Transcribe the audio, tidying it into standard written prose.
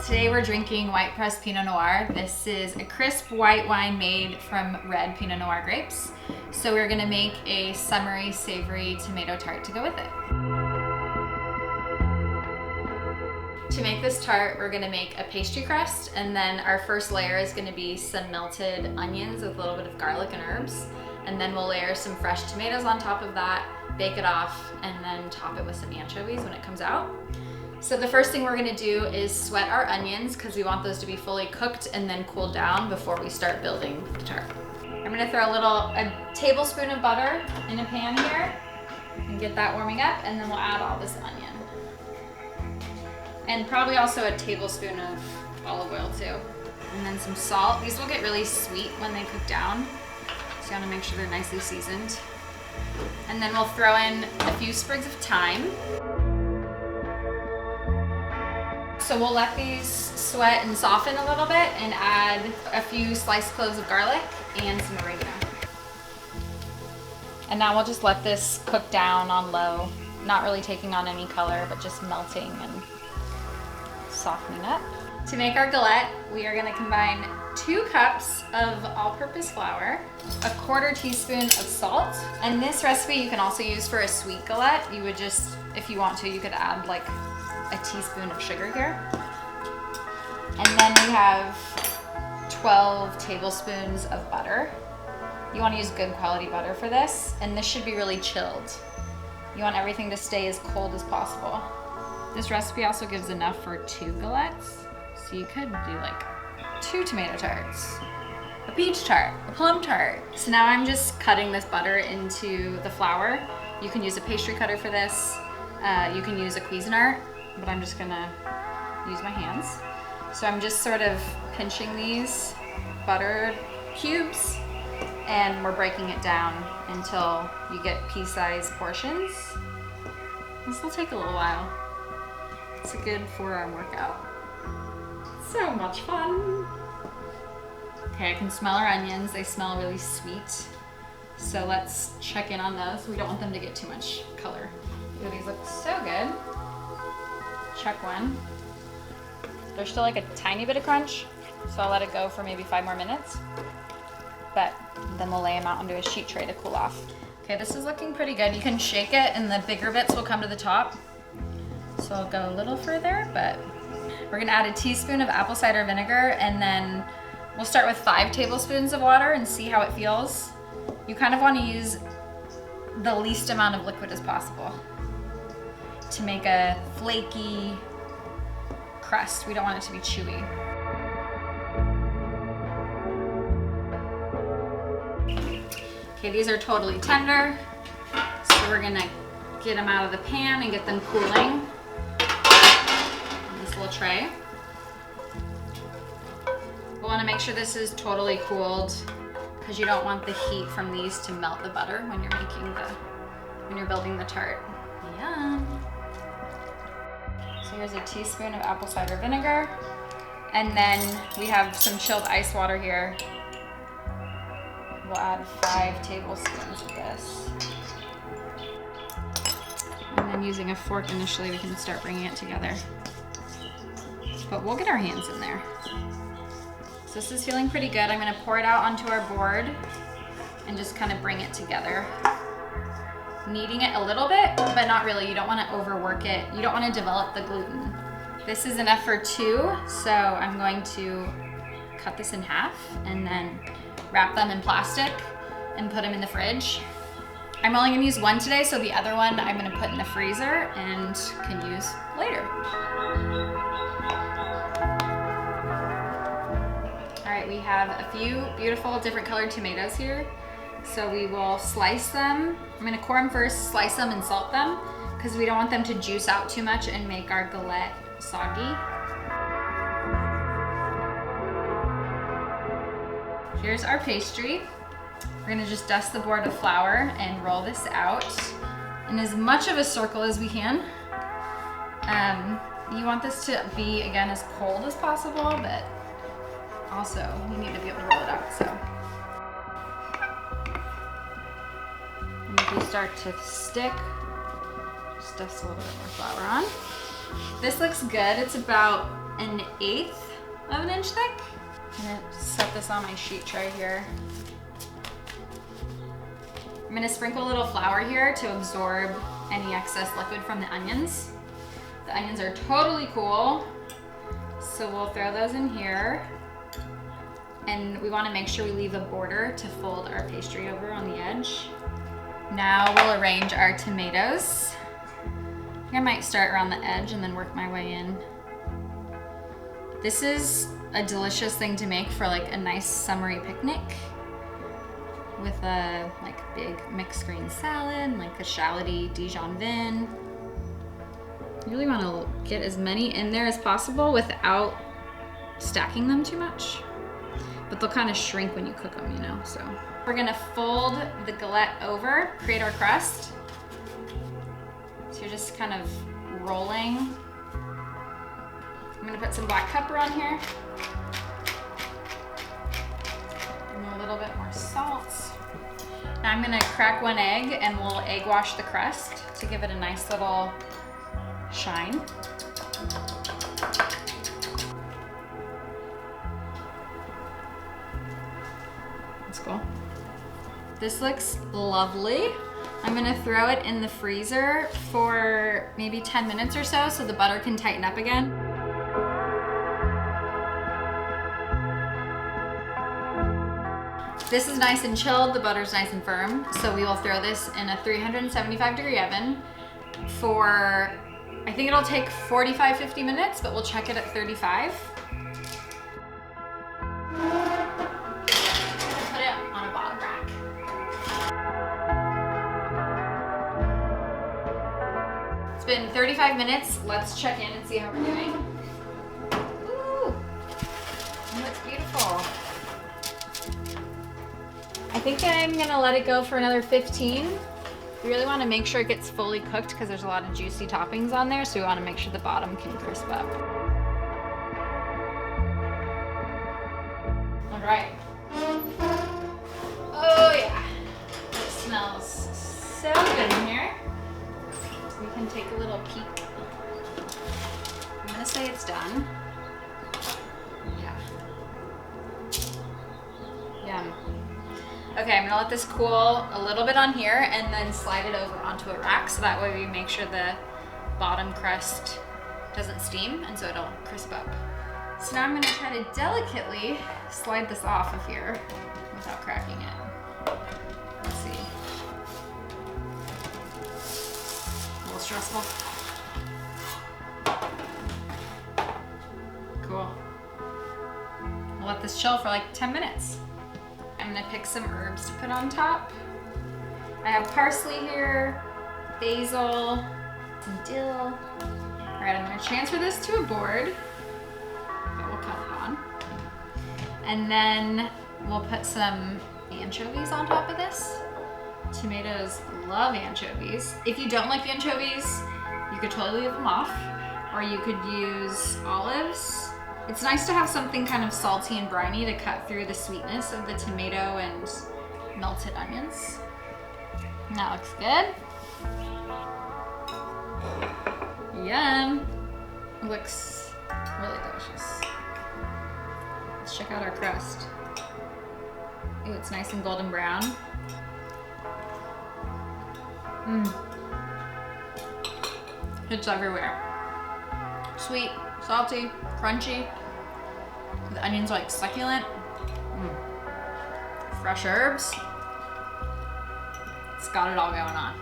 Today we're drinking white pressed Pinot Noir. This is a crisp white wine made from red Pinot Noir grapes. So we're gonna make a summery, savory tomato tart to go with it. To make this tart, we're gonna make a pastry crust, and then our first layer is gonna be some melted onions with a little bit of garlic and herbs. And then we'll layer some fresh tomatoes on top of that, bake it off, and then top it with some anchovies when it comes out. So the first thing we're gonna do is sweat our onions because we want those to be fully cooked and then cooled down before we start building the tart. I'm gonna throw a tablespoon of butter in a pan here and get that warming up, and then we'll add all this onion. And probably also a tablespoon of olive oil too. And then some salt. These will get really sweet when they cook down, so you wanna make sure they're nicely seasoned. And then we'll throw in a few sprigs of thyme. So we'll let these sweat and soften a little bit and add a few sliced cloves of garlic and some oregano. And now we'll just let this cook down on low, not really taking on any color, but just melting and softening up. To make our galette, we are gonna combine 2 cups of all-purpose flour, a 1/4 teaspoon of salt, and this recipe you can also use for a sweet galette. You would just, if you want to, you could add like a teaspoon of sugar here. And then we have 12 tablespoons of butter. You want to use good quality butter for this, and this should be really chilled. You want everything to stay as cold as possible. This recipe also gives enough for 2 galettes, so you could do like 2 tomato tarts, a peach tart, a plum tart. So now I'm just cutting this butter into the flour. You can use a pastry cutter for this. You can use a Cuisinart, but I'm just gonna use my hands. So I'm just sort of pinching these buttered cubes, and we're breaking it down until you get pea-sized portions. This will take a little while. It's a good 4-arm workout. So much fun. Okay, I can smell our onions. They smell really sweet. So let's check in on those. We don't want them to get too much color. Ooh, these look so good. Check one. There's still like a tiny bit of crunch, so I'll let it go for maybe 5 more minutes. But then we'll lay them out onto a sheet tray to cool off. Okay, this is looking pretty good. You can shake it and the bigger bits will come to the top. So I'll go a little further, but we're gonna add a teaspoon of apple cider vinegar, and then we'll start with 5 tablespoons of water and see how it feels. You kind of wanna use the least amount of liquid as possible to make a flaky crust. We don't want it to be chewy. Okay, these are totally tender, so we're gonna get them out of the pan and get them cooling in this little tray. We wanna make sure this is totally cooled because you don't want the heat from these to melt the butter when you're building the tart. Yum. So here's a teaspoon of apple cider vinegar, and then we have some chilled ice water here. We'll add 5 tablespoons of this. And then using a fork initially, we can start bringing it together. But we'll get our hands in there. So this is feeling pretty good. I'm gonna pour it out onto our board and just kind of bring it together. Kneading it a little bit, but not really. You don't want to overwork it. You don't want to develop the gluten. This is enough for 2, so I'm going to cut this in half and then wrap them in plastic and put them in the fridge. I'm only going to use 1 today, so the other one I'm going to put in the freezer and can use later. All right, we have a few beautiful different colored tomatoes here. So we will slice them. I'm gonna core them first, slice them and salt them because we don't want them to juice out too much and make our galette soggy. Here's our pastry. We're gonna just dust the board with flour and roll this out in as much of a circle as we can. You want this to be, again, as cold as possible, but also you need to be able to roll it out, so. And if you start to stick, just dust a little bit more flour on. This looks good. It's about 1/8 of an inch thick. I'm gonna set this on my sheet tray here. I'm gonna sprinkle a little flour here to absorb any excess liquid from the onions. The onions are totally cool, so we'll throw those in here. And we wanna make sure we leave a border to fold our pastry over on the edge. Now we'll arrange our tomatoes. I think I might start around the edge and then work my way in. This is a delicious thing to make for like a nice summery picnic with a like big mixed green salad, like a shalloty Dijon vin. You really want to get as many in there as possible without stacking them too much. But they'll kind of shrink when you cook them, you know, so. We're gonna fold the galette over, create our crust. So you're just kind of rolling. I'm gonna put some black pepper on here. And a little bit more salt. Now I'm gonna crack 1 egg and we'll egg wash the crust to give it a nice little shine. That's cool. This looks lovely. I'm gonna throw it in the freezer for maybe 10 minutes or so the butter can tighten up again. This is nice and chilled, the butter's nice and firm, so we will throw this in a 375-degree oven for, I think it'll take 45-50 minutes, but we'll check it at 35. Put it on a bottom rack. It's been 35 minutes. Let's check in and see how we're doing. Ooh, it looks beautiful. I think I'm gonna let it go for another 15. We really wanna make sure it gets fully cooked because there's a lot of juicy toppings on there, so we wanna make sure the bottom can crisp up. All right. Oh yeah, it smells so good in here. We can take a little peek. I'm gonna say it's done. Yeah. Yum. Okay, I'm gonna let this cool a little bit on here and then slide it over onto a rack so that way we make sure the bottom crust doesn't steam and so it'll crisp up. So now I'm gonna try to delicately slide this off of here without cracking it. Let's see. A little stressful. Cool. We'll let this chill for like 10 minutes. I'm gonna pick some herbs to put on top. I have parsley here, basil, some dill. All right, I'm gonna transfer this to a board that we'll cut it on. And then we'll put some anchovies on top of this. Tomatoes love anchovies. If you don't like anchovies, you could totally leave them off, or you could use olives. It's nice to have something kind of salty and briny to cut through the sweetness of the tomato and melted onions. And that looks good. Yum. It looks really delicious. Let's check out our crust. Ooh, it's nice and golden brown. It's everywhere. Sweet, salty, crunchy. The onions are like succulent. Fresh herbs. It's got it all going on.